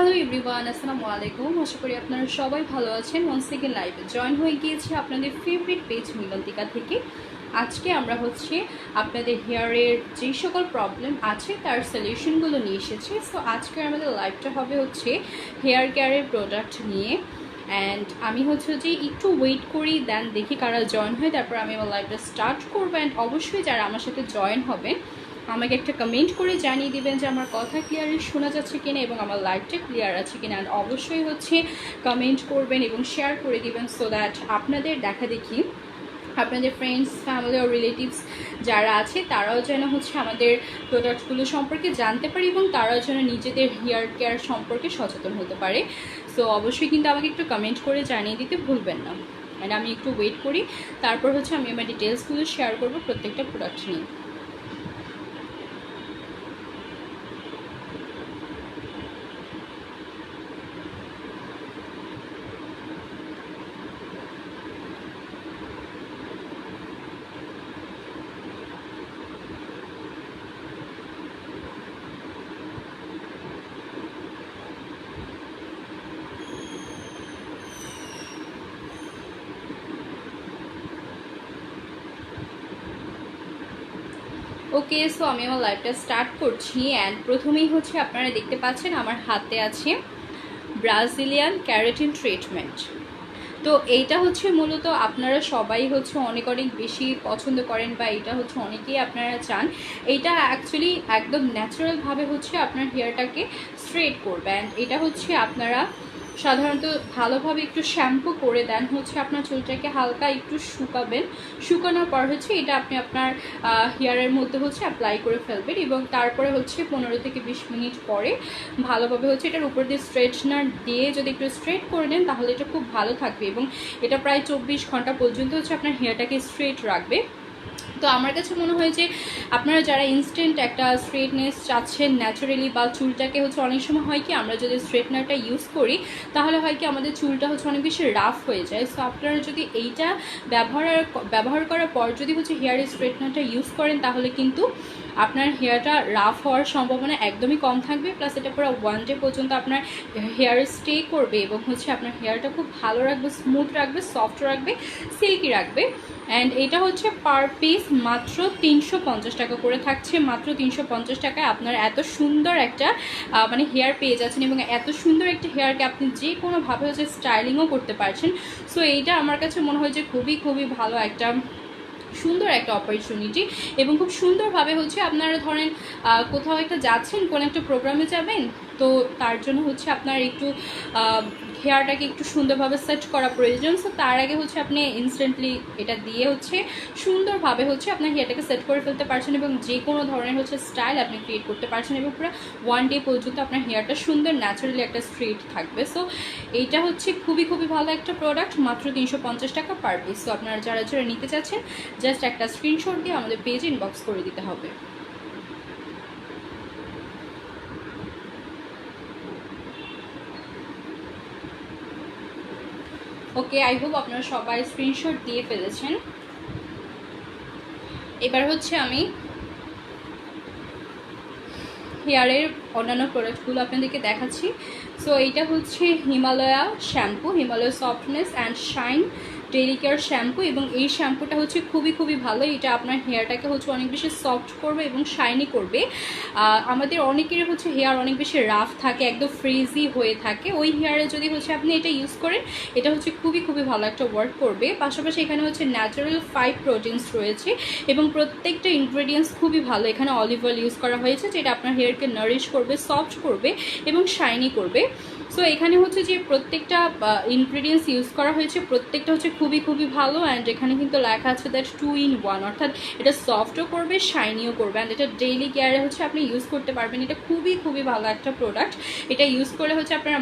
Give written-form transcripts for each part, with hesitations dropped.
Hello everyone, আসসালামু আলাইকুম। আশা করি আপনারা সবাই ভালো আছেন। ওয়ান্স সেকেন্ড লাইভে জয়েন হয়ে গিয়েছি আপনাদের ফেভারিট পেজ মিলন্তিকা থেকে। আজকে আমরা আপনাদের হেয়ারের যেই সকল প্রবলেম আছে তার সলিউশনগুলো নিয়ে এসেছি। সো আজকে আমাদের লাইভটা হবে হেয়ার কেয়ারের প্রোডাক্ট নিয়ে। অ্যান্ড আমি যে একটু ওয়েট করি, দেন দেখি কারা জয়েন হয়, তারপর আমি আমার লাইভটা স্টার্ট করবো। অ্যান্ড অবশ্যই যারা আমার সাথে জয়েন হবেন আমাকে একটা কমেন্ট করে জানিয়ে দিবেন যে আমার কথা ক্লিয়ারলি শোনা যাচ্ছে কিনা এবং আমার লাইভটা ক্লিয়ার আছে কিনা। অ্যান্ড অবশ্যই কমেন্ট করবেন এবং শেয়ার করে দিবেন, সো দ্যাট আপনাদের দেখা দেখি আপনাদের ফ্রেন্ডস, ফ্যামিলি ও রিলেটিভস যারা আছে তারাও যেন আমাদের প্রোডাক্টগুলো সম্পর্কে জানতে পারে এবং তারাও যেন নিজেদের হেয়ার কেয়ার সম্পর্কে সচেতন হতে পারে। সো অবশ্যই কিন্তু আমাকে একটু কমেন্ট করে জানিয়ে দিতে ভুলবেন না। অ্যান্ড আমি একটু ওয়েট করি, তারপর আমি আমার ডিটেলসগুলো শেয়ার করবো প্রত্যেকটা প্রোডাক্ট নিয়ে। ওকে, সো আমি আমার লাইভটা স্টার্ট করছি। অ্যান্ড প্রথমেই আপনারা দেখতে পাচ্ছেন আমার হাতে আছে ব্রাজিলিয়ান ক্যারাটিন ট্রিটমেন্ট। তো এইটা মূলত আপনারা সবাই অনেক অনেক বেশি পছন্দ করেন, বা এটা অনেকেই আপনারা চান। এইটা অ্যাকচুয়ালি একদম ন্যাচারালভাবে আপনার হেয়ারটাকে স্ট্রেট করবে। অ্যান্ড এটা আপনারা সাধারণত ভালোভাবে একটু শ্যাম্পু করে দেন আপনার চুলটাকে হালকা একটু শুকাবেন। শুকানোর পর এটা আপনি আপনার হেয়ারের মধ্যে অ্যাপ্লাই করে ফেলবেন এবং তারপরে 15 থেকে 20 মিনিট পরে ভালোভাবে এটার উপর দিয়ে স্ট্রেটনার দিয়ে যদি একটু স্ট্রেট করে নেন তাহলে এটা খুব ভালো থাকবে এবং এটা প্রায় 24 ঘন্টা পর্যন্ত আপনার হেয়ারটাকে স্ট্রেট রাখবে। তো আমার কাছে মনে হয় যে আপনারা যারা ইনস্ট্যান্ট একটা স্ট্রেটনেস চাচ্ছেন ন্যাচারালি, বা চুলটাকে অনেক সময় হয় কি আমরা যদি স্ট্রেটনারটা ইউজ করি তাহলে হয় কি আমাদের চুলটা অনেক বেশি রাফ হয়ে যায়। সো আপনারা যদি এইটা ব্যবহার করার পর যদি হেয়ার স্ট্রেটনারটা ইউজ করেন তাহলে কিন্তু আপনার হেয়ারটা রাফ হওয়ার সম্ভাবনা একদমই কম থাকবে। প্লাস এটা পুরো 1 ডে পর্যন্ত আপনার হেয়ার স্টে করবে এবং আপনার হেয়ারটা খুব ভালো রাখবে, স্মুথ রাখবে, সফট রাখবে, সিল্কি রাখবে। অ্যান্ড এটা পার পিস মাত্র 350 টাকা করে থাকছে। মাত্র 350 টাকায় আপনার এত সুন্দর একটা মানে হেয়ার পেয়ে যাচ্ছেন এবং এত সুন্দর একটা হেয়ারকে আপনি যে কোনোভাবে স্টাইলিংও করতে পারছেন। সো এইটা আমার কাছে মনে হয় যে খুবই খুবই ভালো একটা সুন্দর একটা অপরচুনিটি। এবং খুব সুন্দরভাবে আপনারা ধরেন কোথাও একটা যাচ্ছেন, কোনো একটা প্রোগ্রামে যাবেন, তো তার জন্য আপনার একটু হেয়ারটাকে একটু সুন্দরভাবে সেট করা প্রয়োজন। সো তার আগে আপনি ইনস্ট্যান্টলি এটা দিয়ে সুন্দরভাবে আপনার হেয়ারটাকে সেট করে ফেলতে পারছেন এবং যে কোনো ধরনের স্টাইল আপনি ক্রিয়েট করতে পারছেন এবং পুরো 1 ডে পর্যন্ত আপনার হেয়ারটা সুন্দর ন্যাচারালি একটা স্ট্রেট থাকবে। সো এইটা খুবই খুবই ভালো একটা প্রোডাক্ট, মাত্র 350 টাকা পার পিস। সো আপনারা যারা যারা নিতে চাচ্ছেন জাস্ট একটা স্ক্রিনশট দিয়ে আমাদের পেজে ইনবক্স করে দিতে হবে। ওকে, আই হোপ আপনারা সবাই স্ক্রিনশট দিয়ে ফেলেছেন। এবার আমি হেয়ারের অন্যান্য প্রোডাক্টগুলো আপনাদেরকে দেখাচ্ছি। সো এইটা Himalaya shampoo, Himalaya softness and shine daily care shampoo. এবং এই শ্যাম্পুটা খুবই খুবই ভালো। এটা আপনার হেয়ারটাকে অনেক বেশি সফট করবে এবং শাইনি করবে। আমাদের অনেকের হেয়ার অনেক বেশি রাফ থাকে, একদম ফ্রিজি হয়ে থাকে। ওই হেয়ারে যদি আপনি এটা ইউজ করেন, এটা খুবই খুবই ভালো একটা ওয়ার্ক করবে। পাশাপাশি এখানে ন্যাচারাল 5 প্রোটিনস রয়েছে এবং প্রত্যেকটা ইনগ্রেডিয়েন্টস খুবই ভালো। এখানে অলিভ অয়েল ইউজ করা হয়েছে যেটা আপনার হেয়ারকে নারিশ করবে, সফট করবে এবং শাইনি করবে। সো এখানে যে প্রত্যেকটা ইনগ্রেডিয়েন্টস ইউজ করা হয়েছে প্রত্যেকটা খুবই খুবই ভালো। অ্যান্ড এখানে কিন্তু লেখা আছে দ্যাট 2 in 1, অর্থাৎ এটা সফটও করবে, শাইনিও করবে। অ্যান্ড এটা ডেইলি কেয়ারে আপনি ইউজ করতে পারবেন। এটা খুবই খুবই ভালো একটা প্রোডাক্ট। এটা ইউজ করলে আপনারা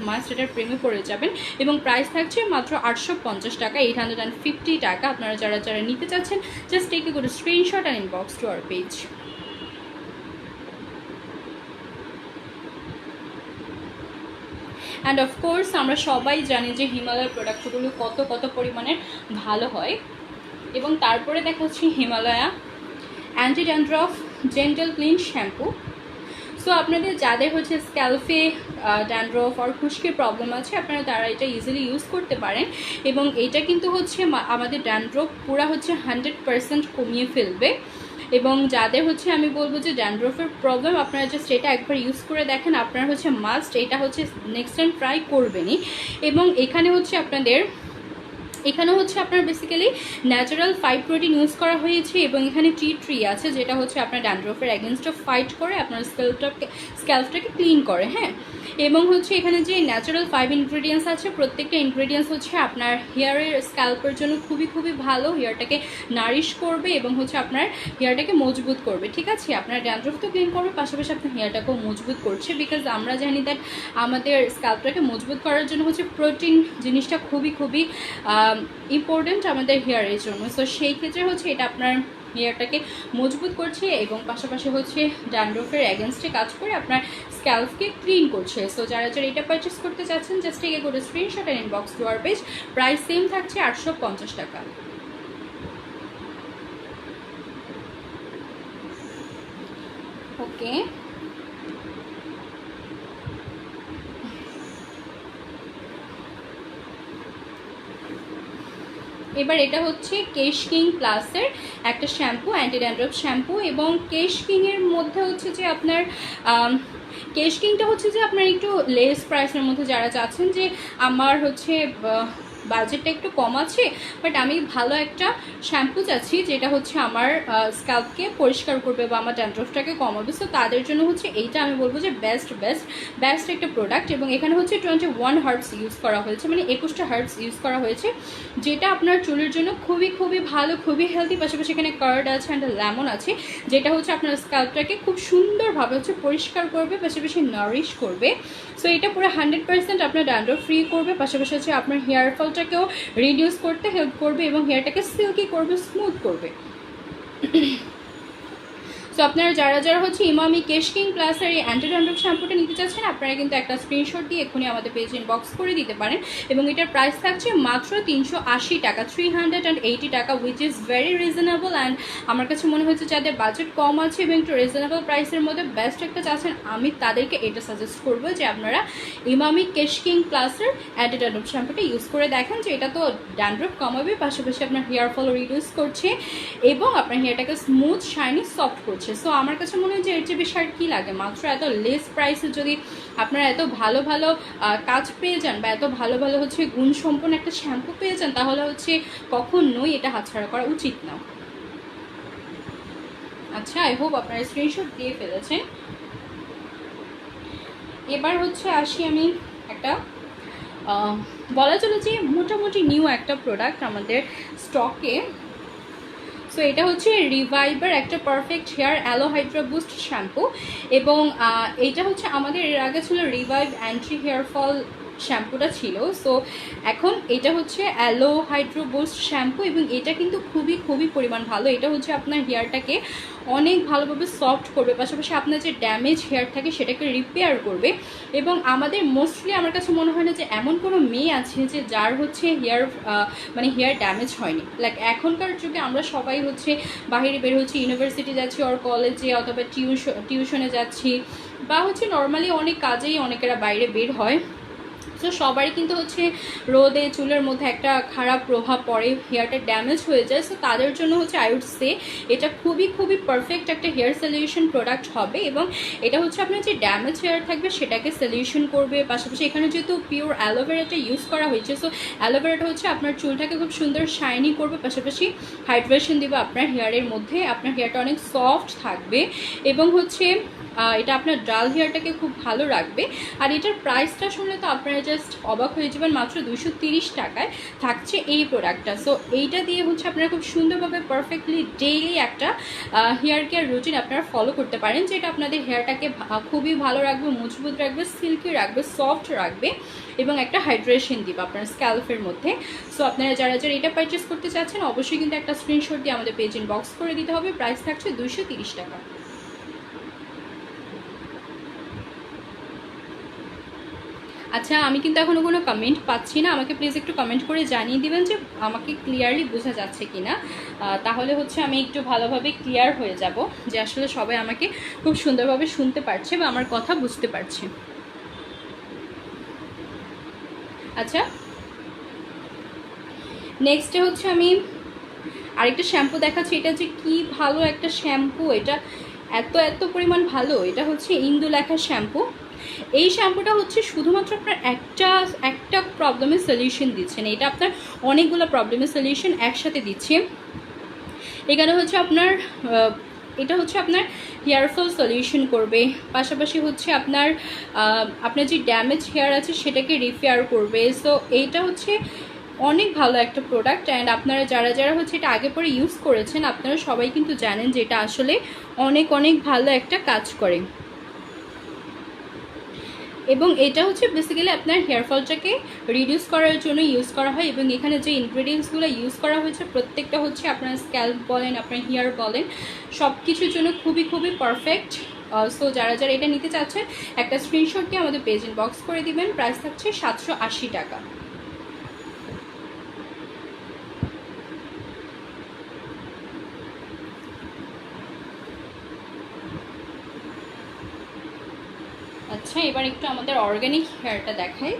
মাস্ট এটার প্রেমে পড়ে যাবেন। এবং প্রাইস থাকছে মাত্র 850 টাকা, 850 টাকা। আপনারা যারা যারা নিতে চাচ্ছেন just take a good screenshot and inbox to our page. And of course আমরা সবাই জানি যে হিমালয়ের প্রোডাক্টগুলো কত কত পরিমাণে ভালো হয়। এবং তারপরে দেখাচ্ছি Himalaya anti dandruff gentle clean shampoo. So আপনাদের যাদের হচ্ছে স্ক্যাল্পে ড্যান্ড্রফ আর খুশকির প্রবলেম আছে আপনারা তারা এটা ইজিলি ইউজ করতে পারেন এবং এটা কিন্তু হচ্ছে আমাদের ড্যান্ড্রফ পুরা হচ্ছে 100% কমিয়ে ফেলবে। এবং যাদের হচ্ছে আমি বলবো যে ড্যান্ড্রফের প্রবলেম আপনারা জাস্ট এটা একবার ইউজ করে দেখেন, আপনারা হচ্ছে মাস্ট এটা হচ্ছে নেক্সট টাইম ট্রাই করবেনই। এবং এখানে হচ্ছে আপনার বেসিক্যালি ন্যাচারাল 5 প্রোটিন ইউজ করা হয়েছে এবং এখানে ট্রি আছে যেটা হচ্ছে আপনার ড্যান্ড্রফের এগেনস্টে ফাইট করে আপনার স্ক্যাল্পটাকে ক্লিন করে। হ্যাঁ, এবং হচ্ছে এখানে যে ন্যাচারাল 5 ইনগ্রেডিয়েন্টস আছে প্রত্যেকটা ইনগ্রেডিয়েন্টস হচ্ছে আপনার হেয়ারের স্ক্যাল্পের জন্য খুবই খুবই ভালো, হেয়ারটাকে নারিশ করবে এবং হচ্ছে আপনার হেয়ারটাকে মজবুত করবে। ঠিক আছে, আপনার ড্যান্ড্রফ তো ক্লিন করবে, পাশাপাশি আপনার হেয়ারটাকেও মজবুত করছে, বিকজ আমরা জানি দ্যাট আমাদের স্ক্যাল্পটাকে মজবুত করার জন্য হচ্ছে প্রোটিন জিনিসটা খুবই খুবই ইম্পর্টেন্ট আমাদের হেয়ারের জন্য। সো সেই ক্ষেত্রে হচ্ছে এটা আপনার হেয়ারটাকে মজবুত করছে এবং পাশাপাশি হচ্ছে ড্যান্ড্রফের এগেনস্টে কাজ করে আপনার স্ক্যাল্পকে ক্লিন করছে। সো যারা এটা পারচেস করতে চাচ্ছেন জাস্ট এগে করে স্ক্রিনশট আর inbox to our page. Price same থাকছে 850 টাকা। ওকে, এবার এটা হচ্ছে কেশ কিং প্লাসের একটা শ্যাম্পু, অ্যান্টি ড্যান্ড্রফ শ্যাম্পু। এবং কেশ কিংয়ের মধ্যে হচ্ছে যে আপনার কেশ কিংটা হচ্ছে যে আপনার একটু লেস প্রাইসের মধ্যে যারা চাচ্ছেন যে আমার হচ্ছে বাজেটটা একটু কম আছে বাট আমি ভালো একটা শ্যাম্পু চাচ্ছি যেটা হচ্ছে আমার স্ক্যাল্পকে পরিষ্কার করবে বা আমার ড্যান্ড্রফটাকে কমাবে, সো তাদের জন্য হচ্ছে এইটা আমি বলবো যে বেস্ট একটা প্রোডাক্ট। এবং এখানে হচ্ছে 21 হার্বস ইউজ করা হয়েছে, মানে 21টা হার্বস ইউজ করা হয়েছে, যেটা আপনার চুলের জন্য খুবই খুবই ভালো, খুবই হেলদি। পাশাপাশি এখানে কার্ড আছে অ্যান্ড লেমন আছে, যেটা হচ্ছে আপনার স্ক্যাল্পটাকে খুব সুন্দরভাবে হচ্ছে পরিষ্কার করবে, পাশাপাশি নারিশ করবে। সো এটা পুরো 100% আপনার ড্যান্ড্রফ ফ্রি করবে, পাশাপাশি হচ্ছে আপনার হেয়ার ফলটাকেও রিডিউস করতে হেল্প করবে এবং হেয়ারটাকে সিল্কি করবে, স্মুথ করবে। সো আপনারা যারা হচ্ছে ইমামি কেশ কিং প্লাস আর এই অ্যান্টি ড্যান্ড্রফ শ্যাম্পুটা নিতে চাচ্ছেন আপনারা কিন্তু একটা স্ক্রিনশট দিয়ে এক্ষুনি আমাদের পেজ ইনবক্স করে দিতে পারেন। এবং এটার প্রাইস থাকছে মাত্র 380 টাকা, 380 টাকা, which is very reasonable. And আমার কাছে মনে হচ্ছে যাদের বাজেট কম আছে এবং একটু রিজনেবল প্রাইসের মধ্যে বেস্ট একটা চাচ্ছেন, আমি তাদেরকে এটা সাজেস্ট করবো যে আপনারা ইমামি কেশ কিং প্লাসের অ্যান্টি ড্যান্ড্রফ শ্যাম্পুটা ইউজ করে দেখেন, যে এটা তো ড্যান্ড্রফ কমাবে, পাশাপাশি আপনার হেয়ার ফল রিডিউস করছে এবং আপনার হেয়ারটাকে স্মুথ শাইনি সফট করছে। সো আমার কাছে মনে হয় যে এর চেয়ে বেশি আর কি লাগে, মাত্র এত লেস প্রাইসে যদি আপনারা এত ভালো ভালো কাজ পেয়ে যান বা এত ভালো ভালো হচ্ছে গুণসম্পন্ন একটা শ্যাম্পু পেয়ে যান, তাহলে হচ্ছে কখনোই এটা হাতছাড়া করা উচিত না। আচ্ছা, আই হোপ আপনারা স্ক্রিনশট দিয়ে ফেলেছেন। এবার হচ্ছে আসি আমি একটা বলা চলে যে মোটামুটি নিউ একটা প্রোডাক্ট আমাদের স্টকে। সো এটা হচ্ছে রিভাইভার একটা perfect hair aloe hydra boost shampoo. এবং এইটা হচ্ছে আমাদের এর আগে ছিল রিভাইভ অ্যান্টি হেয়ার ফল শ্যাম্পুটা ছিল। সো এখন এটা হচ্ছে অ্যালো হাইড্রো বুস্ট শ্যাম্পু এবং এটা কিন্তু খুবই খুবই পরিমাণ ভালো। এটা হচ্ছে আপনার হেয়ারটাকে অনেক ভালোভাবে সফট করবে, পাশাপাশি আপনার যে ড্যামেজ হেয়ার থাকে সেটাকে রিপেয়ার করবে। এবং আমাদের মোস্টলি আমার কাছে মনে হয় না যে এমন কোনো মেয়ে আছে যে যার হচ্ছে হেয়ার ড্যামেজ হয়নি। লাইক এখনকার যুগে আমরা সবাই হচ্ছে বাইরে বের হচ্ছি, ইউনিভার্সিটি যাচ্ছি ওর কলেজে অথবা টিউশনে যাচ্ছি বা হচ্ছে নর্মালি অনেক কাজেই অনেকেরা বাইরে বের হয়। সো সবারই কিন্তু হচ্ছে রোদে চুলের মধ্যে একটা খারাপ প্রভাব পড়ে, হেয়ারটা ড্যামেজ হয়ে যায়। সো তাদের জন্য হচ্ছে আই উড সে এটা খুবই খুবই পারফেক্ট একটা হেয়ার সলিউশন প্রোডাক্ট হবে। এবং এটা হচ্ছে আপনার যে ড্যামেজ হেয়ার থাকবে সেটাকে সলিউশন করবে, পাশাপাশি এখানে যেহেতু পিওর অ্যালোভেরাটা ইউজ করা হয়েছে, সো অ্যালোভেরাটা হচ্ছে আপনার চুলটাকে খুব সুন্দর শাইনি করবে, পাশাপাশি হাইড্রেশন দেবে আপনার হেয়ারের মধ্যে, আপনার হেয়ারটা অনেক সফট থাকবে এবং হচ্ছে এটা আপনার ডাল হেয়ারটাকে খুব ভালো রাখবে। আর এটার প্রাইসটা শুনলে তো আপনারা জাস্ট অবাক হয়ে যাবেন, মাত্র 230 টাকায় থাকছে এই প্রোডাক্টটা। সো এইটা দিয়ে হচ্ছে আপনারা খুব সুন্দরভাবে পারফেক্টলি ডেইলি একটা হেয়ার কেয়ার রুটিন আপনারা ফলো করতে পারেন, যেটা আপনাদের হেয়ারটাকে খুবই ভালো রাখবে, মজবুত রাখবে, সিল্কি রাখবে, সফট রাখবে এবং একটা হাইড্রেশন দিবে আপনার স্ক্যাল্পের মধ্যে। সো আপনারা যারা এটা পারচেস করতে চাচ্ছেন অবশ্যই কিন্তু একটা স্ক্রিনশট দিয়ে আমাদের পেজ ইনবক্স করে দিতে হবে। প্রাইস থাকছে 230 টাকা। আচ্ছা, আমি কিন্তু এখনও কোনো কমেন্ট পাচ্ছি না, আমাকে প্লিজ একটু কমেন্ট করে জানিয়ে দিবেন যে আমাকে ক্লিয়ারলি বোঝা যাচ্ছে কি না। তাহলে হচ্ছে আমি একটু ভালোভাবে ক্লিয়ার হয়ে যাব যে আসলে সবাই আমাকে খুব সুন্দরভাবে শুনতে পারছে বা আমার কথা বুঝতে পারছে। আচ্ছা, নেক্সটে হচ্ছে আমি আরেকটা শ্যাম্পু দেখাচ্ছি। এটা যে কি ভালো একটা শ্যাম্পু, এটা এত এত পরিমাণ ভালো। এটা হচ্ছে ইন্দুলেখা শ্যাম্পু। এই শ্যাম্পুটা হচ্ছে শুধুমাত্র আপনার একটা প্রবলেমের সলিউশন দিচ্ছেন, এটা আপনার অনেকগুলো প্রবলেমের সলিউশন একসাথে দিচ্ছে। এখানে হচ্ছে আপনার এটা হচ্ছে আপনার হেয়ার ফল সলিউশন করবে, পাশাপাশি হচ্ছে আপনার যে ড্যামেজ হেয়ার আছে সেটাকে রিপেয়ার করবে। সো এইটা হচ্ছে অনেক ভালো একটা প্রোডাক্ট। অ্যান্ড আপনারা যারা হচ্ছে এটা আগে পরে ইউজ করেছেন আপনারা সবাই কিন্তু জানেন যে এটা আসলে অনেক অনেক ভালো একটা কাজ করে। এবং এটা হচ্ছে বেসিক্যালি আপনার হেয়ার ফলটাকে রিডিউস করার জন্য ইউজ করা হয়। এবং এখানে যে ইনগ্রেডিয়েন্টসগুলো ইউজ করা হয়েছে প্রত্যেকটা হচ্ছে আপনার স্ক্যাল্প বলেন, আপনার হেয়ার বলেন, সব কিছুর জন্য খুবই খুবই পারফেক্ট। সো যারা এটা নিতে চাচ্ছেন একটা স্ক্রিনশট দিয়ে আমাদের পেজ ইনবক্স করে দিবেন। প্রাইস থাকছে 780 টাকা। আচ্ছা, এবার একটু আমাদের অর্গানিক হেয়ারটা দেখাই।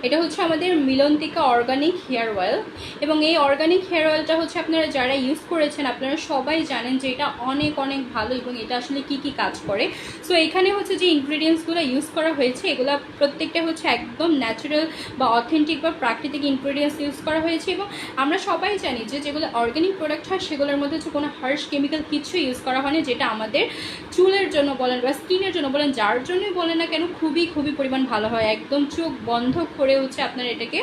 এটা হচ্ছে আমাদের মিলন্তিকা অর্গানিক হেয়ার অয়েল। এবং এই অর্গানিক হেয়ার অয়েলটা হচ্ছে আপনারা যারা ইউজ করেছেন আপনারা সবাই জানেন যে এটা অনেক অনেক ভালো এবং এটা আসলে কি কি কাজ করে। সো এখানে হচ্ছে যে ইনগ্রিডিয়েন্টসগুলো ইউজ করা হয়েছে এগুলো প্রত্যেকটা হচ্ছে একদম ন্যাচারাল বা অথেন্টিক বা প্রাকৃতিক ইনগ্রিডিয়েন্টস ইউজ করা হয়েছে। এবং আমরা সবাই জানি যে যেগুলো অর্গানিক প্রোডাক্ট হয় সেগুলোর মধ্যে হচ্ছে কোনো হার্শ কেমিক্যাল কিছু ইউজ করা হয়নি, যেটা আমাদের চুলের জন্য বলেন বা স্কিনের জন্য বলেন, যার জন্যই বলেন না কেন খুবই খুবই পরিমাণ ভালো হয়। একদম চোখ বন্ধ করে হচ্ছে আপনারা এটাকে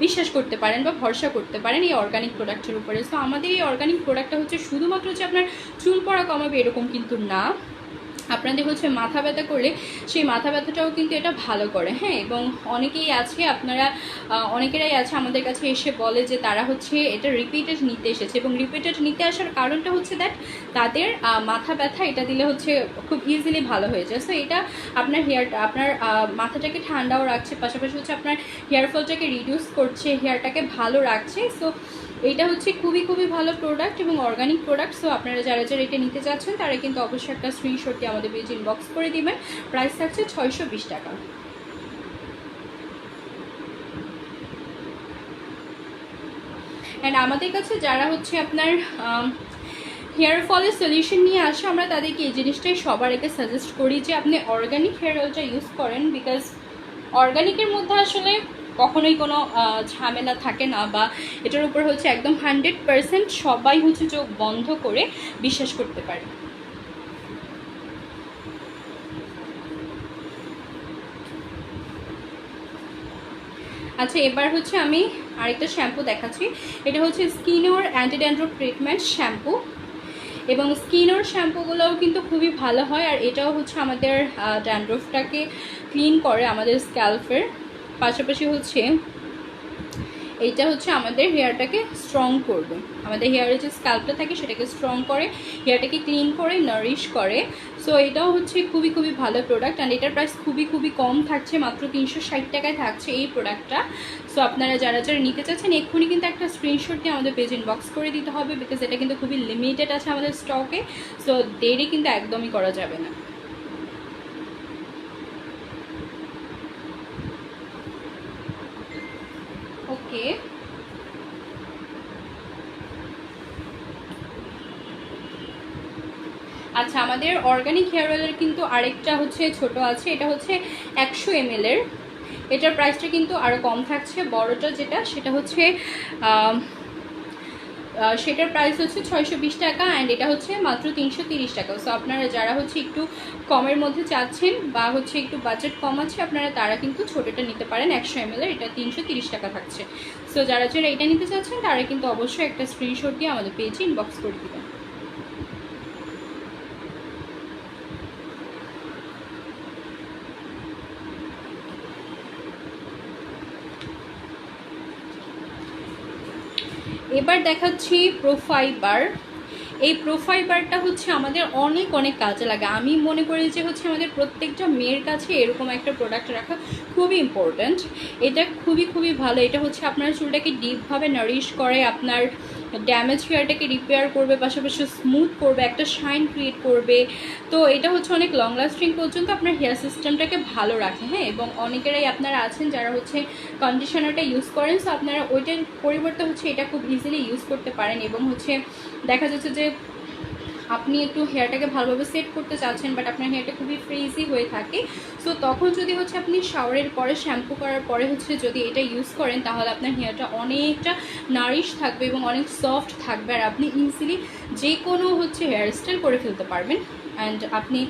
বিশ্বাস করতে পারেন বা ভরসা করতে পারেন এই অর্গানিক প্রোডাক্টের উপরে। সো আমাদের এই অর্গানিক প্রোডাক্টটা হচ্ছে শুধুমাত্র যে আপনার চুল পড়া কমাবে এরকম কিন্তু না, আপনাদের হচ্ছে মাথা ব্যথা করলে সেই মাথা ব্যথাটাও কিন্তু এটা ভালো করে। হ্যাঁ, এবং অনেকেই আছে অনেকেরাই আছে আমাদের কাছে এসে বলে যে তারা হচ্ছে এটা রিপিটেড নিতে এসেছে এবং রিপিটেড নিতে আসার কারণটা হচ্ছে দ্যাট তাদের মাথা ব্যথা এটা দিলে হচ্ছে খুব ইজিলি ভালো হয়ে যায়। সো এটা আপনার আপনার মাথাটাকে ঠান্ডাও রাখছে, পাশাপাশি হচ্ছে আপনার হেয়ার ফলটাকে রিডিউস করছে, হেয়ারটাকে ভালো রাখছে। সো এইটা হচ্ছে খুবই খুবই ভালো প্রোডাক্ট এবং অর্গানিক প্রোডাক্ট। সো আপনারা যারা এটা নিতে চাচ্ছেন তারা কিন্তু অবশ্যই একটা স্ক্রিনশট দিয়ে আমাদের পেজ ইনবক্স করে দিবেন। প্রাইস থাকছে 620 টাকা। অ্যান্ড আমাদের কাছে যারা হচ্ছে আপনার হেয়ার ফলের সলিউশন নিয়ে আসে আমরা তাদেরকে এই জিনিসটাই সবার আগে সাজেস্ট করি যে আপনি অর্গানিক হেয়ার অয়েলটা ইউজ করেন, বিকজ অর্গানিকের মধ্যে আসলে কখনোই কোনো ঝামেলা থাকে না বা এটার উপর হচ্ছে একদম 100% সবাই হচ্ছে চোখ বন্ধ করে বিশ্বাস করতে পারে। আচ্ছা, এবার হচ্ছে আমি আরেকটা শ্যাম্পু দেখাচ্ছি। এটা হচ্ছে স্কিনোর অ্যান্টি ড্যান্ড্রফ ট্রিটমেন্ট শ্যাম্পু এবং স্কিনোর শ্যাম্পুগুলোও কিন্তু খুবই ভালো হয়। আর এটাও হচ্ছে আমাদের ড্যান্ড্রফটাকে ক্লিন করে আমাদের স্ক্যাল্পের, পাশাপাশি হচ্ছে এইটা হচ্ছে আমাদের হেয়ারটাকে স্ট্রং করবে, আমাদের হেয়ারের যে স্ক্যাল্পটা থাকে সেটাকে স্ট্রং করে, হেয়ারটাকে ক্লিন করে, নারিশ করে। সো এটাও হচ্ছে খুবই খুবই ভালো প্রোডাক্ট। অ্যান্ড এটার প্রাইস খুবই খুবই কম থাকছে, মাত্র 360 টাকায় থাকছে এই প্রোডাক্টটা। সো আপনারা যারা নিতে চাচ্ছেন এক্ষুনি কিন্তু একটা স্ক্রিনশট দিয়ে আমাদের পেজ ইনবক্স করে দিতে হবে, বিকজ এটা কিন্তু খুবই লিমিটেড আছে আমাদের স্টকে। সো দেরি কিন্তু একদমই করা যাবে না। ওকে, আচ্ছা, আমাদের অর্গানিক হেয়ার অয়েলের কিন্তু আরেকটা হচ্ছে ছোট আছে, এটা হচ্ছে 100 ml এর। এটার প্রাইসটা কিন্তু আরও কম থাকছে, বড়টা যেটা সেটা হচ্ছে সেটার প্রাইস হচ্ছে 620 টাকা অ্যান্ড এটা হচ্ছে মাত্র 330 টাকা। সো আপনারা যারা হচ্ছে একটু কমের মধ্যে চাচ্ছেন বা হচ্ছে একটু বাজেট কম আছে আপনারা তারা কিন্তু ছোটোটা নিতে পারেন 100 ml এর, এটা 330 টাকা থাকছে। সো যারা এটা নিতে চাচ্ছেন তারা কিন্তু অবশ্যই একটা স্ক্রিনশট দিয়ে আমাদের পেজে ইনবক্স করে দেবেন। এবার দেখাচ্ছি প্রোফাইবার। এই প্রোফাইবারটা হচ্ছে আমাদের অনেক অনেক কাজে লাগে। আমি মনে করি যে হচ্ছে আমাদের প্রত্যেকটা মেয়ের কাছে এরকম একটা প্রোডাক্ট রাখা খুবই ইম্পর্ট্যান্ট। এটা খুবই খুবই ভালো। এটা হচ্ছে আপনার চুলটাকে ডিপভাবে নারিশ করে, আপনার ড্যামেজ হেয়ারটাকে রিপেয়ার করবে, পাশাপাশি স্মুথ করবে, একটা শাইন ক্রিয়েট করবে। তো এটা হচ্ছে অনেক লং লাস্টিং পর্যন্ত আপনার হেয়ার সিস্টেমটাকে ভালো রাখে। হ্যাঁ, এবং অনেকেরাই আপনারা আছেন যারা হচ্ছে কন্ডিশনারটা ইউজ করেন, সো আপনারা ওইটার পরিবর্তে হচ্ছে এটা খুব ইজিলি ইউজ করতে পারেন। এবং হচ্ছে দেখা যাচ্ছে যে আপনি একটু হেয়ারটাকে ভালোভাবে সেট করতে চাচ্ছেন, বাট আপনার হেয়ারটা খুবই ফ্রিজি হয়ে থাকে। সো তখন যদি হচ্ছে আপনি শাওয়ারের পরে, শ্যাম্পু করার পরে হচ্ছে যদি এটা ইউজ করেন, তাহলে আপনার হেয়ারটা অনেকটা নারিশ থাকবে এবং অনেক সফট থাকবে, আর আপনি ইজিলি যে কোনো হচ্ছে হেয়ার স্টাইল করে ফেলতে পারবেন। অ্যান্ড আপনি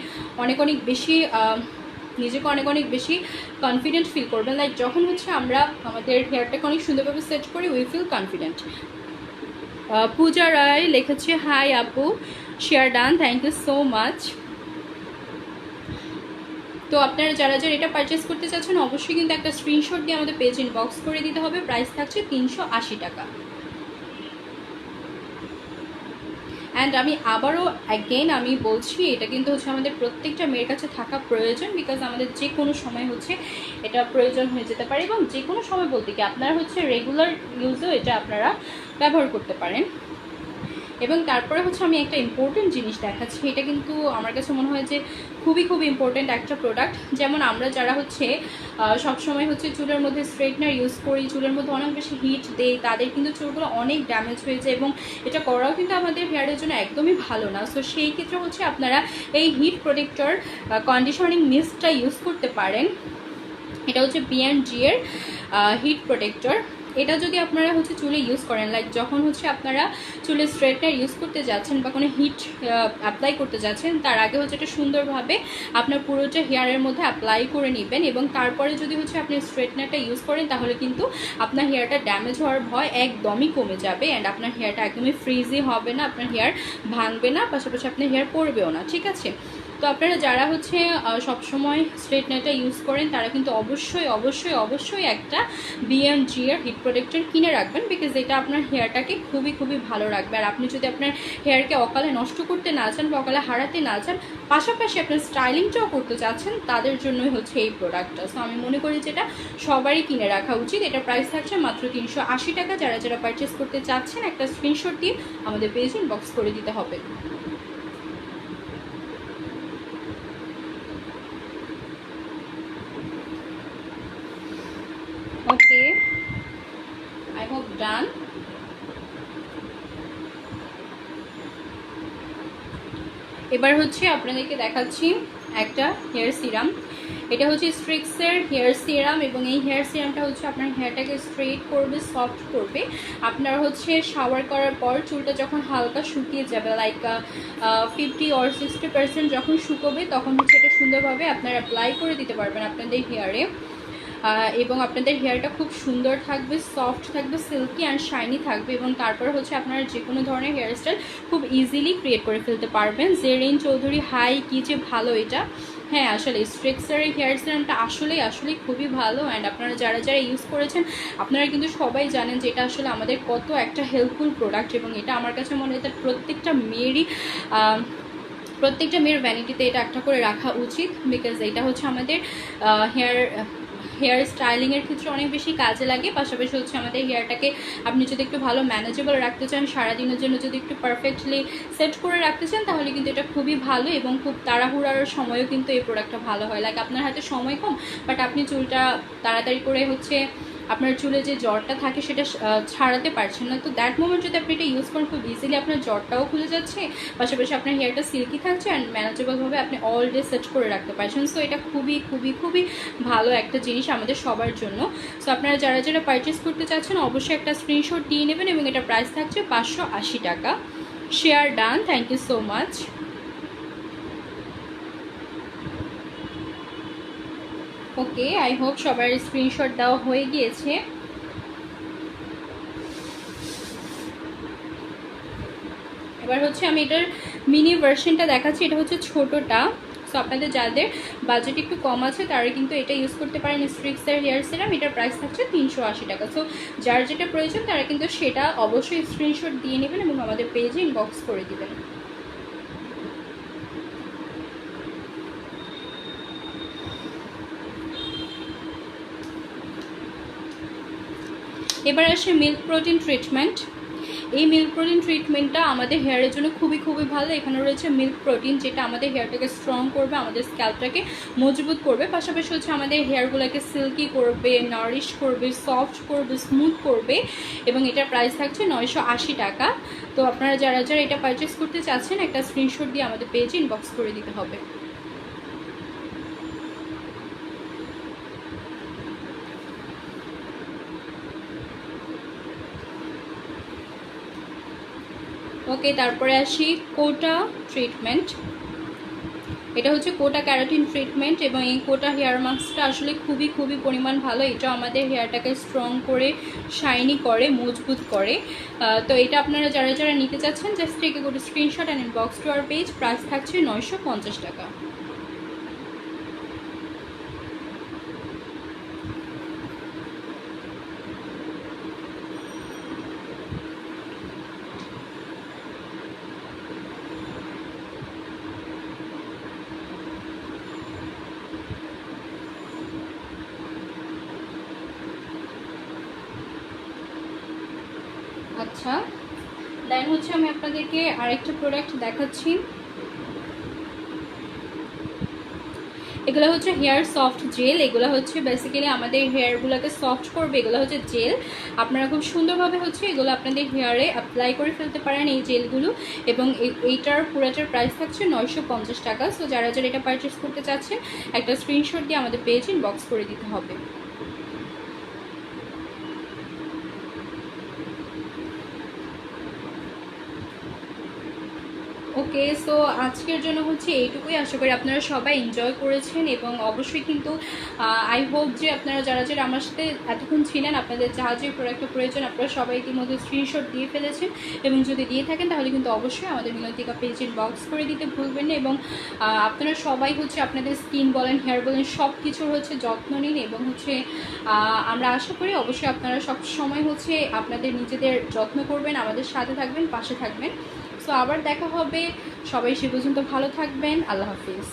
অনেক অনেক বেশি নিজেকে অনেক অনেক বেশি কনফিডেন্ট ফিল করবেন। লাইক যখন হচ্ছে আমরা আমাদের হেয়ারটাকে অনেক সুন্দরভাবে সেট করি, we feel confident. Puja Roy লিখেছে, হাই আপু, share done, thank you so much. তো আপনারা যারা যারা এটা পারচেস করতে চাচ্ছেন অবশ্যই কিন্তু একটা স্ক্রিনশট দিয়ে আমাদের পেজ ইনবক্স করে দিতে হবে। প্রাইস থাকছে 380 টাকা। অ্যান্ড আমি আবারও অ্যাগেন আমি বলছি, এটা কিন্তু হচ্ছে আমাদের প্রত্যেকটা মেয়ের কাছে থাকা প্রয়োজন, বিকজ আমাদের যে কোনো সময় হচ্ছে এটা প্রয়োজন হয়ে যেতে পারে। এবং যে কোনো সময় বলতে কি আপনারা হচ্ছে রেগুলার ইউজেও এটা আপনারা ব্যবহার করতে পারেন। এবং তারপরে হচ্ছে আমি একটা ইম্পর্টেন্ট জিনিস দেখাচ্ছি, এটা কিন্তু আমার কাছে মনে হয় যে খুবই খুবই ইম্পর্টেন্ট একটা প্রোডাক্ট। যেমন আমরা যারা হচ্ছে সবসময় হচ্ছে চুলের মধ্যে স্ট্রেটনার ইউজ করি, চুলের মধ্যে অনেক বেশি হিট দেই, তাদের কিন্তু চুলগুলো অনেক ড্যামেজ হয়ে যায়, এবং এটা করাও কিন্তু আমাদের হেয়ারের জন্য একদমই ভালো না। সো সেই ক্ষেত্রে হচ্ছে আপনারা এই হিট প্রোটেক্টর কন্ডিশনিং মিস্টটা ইউজ করতে পারেন। এটা হচ্ছে B&G এর হিট প্রোটেক্টর। এটা যদি আপনারা হচ্ছে চুলে ইউজ করেন, লাইক যখন হচ্ছে আপনারা চুলে স্ট্রেটনার ইউজ করতে যাচ্ছেন বা কোনো হিট অ্যাপ্লাই করতে যাচ্ছেন, তার আগে হচ্ছে এটা সুন্দরভাবে আপনার পুরোটা হেয়ারের মধ্যে অ্যাপ্লাই করে নেবেন। এবং তারপরে যদি হচ্ছে আপনি স্ট্রেটনারটা ইউজ করেন, তাহলে কিন্তু আপনার হেয়ারটা ড্যামেজ হওয়ার ভয় একদমই কমে যাবে। অ্যান্ড আপনার হেয়ারটা একদমই ফ্রিজি হবে না, আপনার হেয়ার ভাঙবে না, পাশাপাশি আপনার হেয়ার পড়বেও না। ঠিক আছে, তো আপনারা যারা হচ্ছে সবসময় স্ট্রেটনারটা ইউজ করেন, তারা কিন্তু অবশ্যই অবশ্যই অবশ্যই একটা B&G এর হিট প্রোটেক্টর কিনে রাখবেন, বিকজ এটা আপনার হেয়ারটাকে খুবই খুবই ভালো রাখবে। আর আপনি যদি আপনার হেয়ারকে অকালে নষ্ট করতে না চান বা অকালে হারাতে না চান, পাশাপাশি আপনার স্টাইলিংটাও করতে চাচ্ছেন, তাদের জন্যই হচ্ছে এই প্রোডাক্টটা। সো আমি মনে করি যে এটা সবারই কিনে রাখা উচিত। এটা প্রাইস থাকছে মাত্র 380 টাকা। যারা যারা পারচেস করতে চাচ্ছেন একটা স্ক্রিনশট দিয়ে আমাদের পেজ ইনবক্স করে দিতে হবে। ওকে, আই হোপ ডান। এবার হচ্ছে আপনাদেরকে দেখাচ্ছি একটা হেয়ার সিরাম। এটা হচ্ছে স্ট্রিক্সের হেয়ার সিরাম, এবং এই হেয়ার সিরামটা হচ্ছে আপনার হেয়ারটাকে স্ট্রেট করবে, সফট করবে। আপনার হচ্ছে শাওয়ার করার পর চুলটা যখন হালকা শুকিয়ে যাবে, লাইক 50 or 60% যখন শুকোবে, তখন হচ্ছে এটা সুন্দরভাবে আপনারা অ্যাপ্লাই করে দিতে পারবেন আপনাদের হেয়ারে। এবং আপনাদের হেয়ারটা খুব সুন্দর থাকবে, সফট থাকবে, সিল্কি অ্যান্ড শাইনি থাকবে। এবং তারপরে হচ্ছে আপনারা যে কোনো ধরনের হেয়ার স্টাইল খুব ইজিলি ক্রিয়েট করে ফেলতে পারবেন। জেরিন চৌধুরী, হাই, কী যে ভালো এটা। হ্যাঁ, আসলে স্ট্রিক্সের হেয়ার সিরামটা আসলেই খুবই ভালো। অ্যান্ড আপনারা যারা যারা ইউজ করেছেন, আপনারা কিন্তু সবাই জানেন যে এটা আসলে আমাদের কত একটা হেল্পফুল প্রোডাক্ট। এবং এটা আমার কাছে মনে হয় প্রত্যেকটা মেয়ের ভ্যানিটিতে এটা একটা করে রাখা উচিত, বিকজ এটা হচ্ছে আমাদের হেয়ার স্টাইলিংয়ের ক্ষেত্রে অনেক বেশি কাজে লাগে। পাশাপাশি হচ্ছে আমাদের হেয়ারটাকে আপনি যদি একটু ভালো ম্যানেজেবল রাখতে চান, সারাদিনের জন্য যদি একটু পারফেক্টলি সেট করে রাখতে চান, তাহলে কিন্তু এটা খুবই ভালো। এবং খুব তাড়াহুড়ার সময়ও কিন্তু এই প্রোডাক্টটা ভালো হয়। লাইক আপনার হাতে সময় কম, বাট আপনি চুলটা তাড়াতাড়ি করে হচ্ছে আপনার চুলে যে জ্বরটা থাকে সেটা ছাড়াতে পারছেন না, তো দ্যাট মোমেন্ট যদি আপনি এটা ইউজ করেন, খুব ইজিলি আপনার জ্বরটাও খুলে যাচ্ছে, পাশাপাশি আপনার হেয়ারটা সিল্কি থাকছে, অ্যান্ড ম্যানেজেবলভাবে আপনি অল ডে সেট করে রাখতে পারছেন। সো এটা খুবই খুবই খুবই ভালো একটা জিনিস আমাদের সবার জন্য। সো আপনারা যারা যারা পারচেস করতে চাচ্ছেন অবশ্যই একটা স্ক্রিনশট দিয়ে নেবেন, এবং এটা প্রাইস থাকছে 580 টাকা। Share done, thank you so much. Okay, I hope সবার স্ক্রিনশট দেওয়া হয়ে গিয়েছে। এবার হচ্ছে আমি এটার মিনি ভার্সনটা দেখাচ্ছি। এটা হচ্ছে ছোটোটা। সো আপনাদের যাদের বাজেট একটু কম আছে তারা কিন্তু এটা ইউজ করতে পারেন, স্ট্রিক্সের হেয়ার সিরাম। এটার প্রাইস থাকছে 380 টাকা। সো যার যেটা প্রয়োজন তারা কিন্তু সেটা অবশ্যই স্ক্রিনশট দিয়ে নেবেন এবং আমাদের পেজে ইনবক্স করে দিবেন। এবার আসে মিল্ক প্রোটিন ট্রিটমেন্ট। এই মিল্ক প্রোটিন ট্রিটমেন্টটা আমাদের হেয়ারের জন্য খুবই ভালো। এখানে রয়েছে মিল্ক প্রোটিন, যেটা আমাদের হেয়ারটাকে স্ট্রং করবে, আমাদের স্ক্যাল্পটাকে মজবুত করবে, পাশাপাশি হচ্ছে আমাদের হেয়ারগুলোকে সিল্কি করবে, নারিশ করবে, সফট করবে, স্মুথ করবে এবং এটার প্রাইস থাকছে 980 টাকা। তো আপনারা যারা এটা পারচেস করতে চাচ্ছেন একটা স্ক্রিনশট দিয়ে আমাদের পেজে ইনবক্স করে দিতে হবে। ওকে, তারপরে আসি কোটা ট্রিটমেন্ট। এটা হচ্ছে কোটা ক্যারাটিন ট্রিটমেন্ট এবং এই কোটা হেয়ার মাস্কটা আসলে খুবই পরিমাণ ভালো। এটা আমাদের হেয়ারটাকে স্ট্রং করে, শাইনি করে, মজবুত করে। তো এটা আপনারা যারা নিতে চাচ্ছেন just take a good screenshot and inbox to our page. Price থাকছে 950 টাকা। আচ্ছা, দেন হচ্ছে আমি আপনাদেরকে আরেকটা প্রোডাক্ট দেখাচ্ছি। এগুলো হচ্ছে হেয়ার সফট জেল। এগুলো হচ্ছে বেসিক্যালি আমাদের হেয়ারগুলোকে সফট করবে। এগুলো হচ্ছে জেল। আপনারা খুব সুন্দরভাবে হচ্ছে এগুলো আপনাদের হেয়ারে অ্যাপ্লাই করে ফেলতে পারেন এই জেলগুলো এবং এইটার পুরোটার প্রাইস থাকছে 950 টাকা। সো যারা এটা পারচেস করতে চাচ্ছেন একটা স্ক্রিনশট দিয়ে আমাদের পেজে ইনবক্স করে দিতে হবে। ওকে, সো আজকের জন্য হচ্ছে এইটুকুই। আশা করি আপনারা সবাই এনজয় করেছেন এবং অবশ্যই কিন্তু আই হোপ যে আপনারা যারা আমার সাথে এতক্ষণ ছিলেন, আপনাদের যা যে প্রোডাক্টের প্রয়োজন আপনারা সবাই ইতিমধ্যে স্ক্রিনশট দিয়ে ফেলেছেন এবং যদি দিয়ে থাকেন তাহলে কিন্তু অবশ্যই আমাদের মিনতিকা পেজ ইনবক্স করে দিতে ভুলবেন না। এবং আপনারা সবাই হচ্ছে আপনাদের স্কিন বলেন, হেয়ার বলেন, সব কিছুর হচ্ছে যত্ন নিন এবং হচ্ছে আমরা আশা করি অবশ্যই আপনারা সব সময় হচ্ছে আপনাদের নিজেদের যত্ন করবেন, আমাদের সাথে থাকবেন, পাশে থাকবেন। সো আবার দেখা হবে। সবাই সে পর্যন্ত ভালো থাকবেন। আল্লাহ হাফিজ।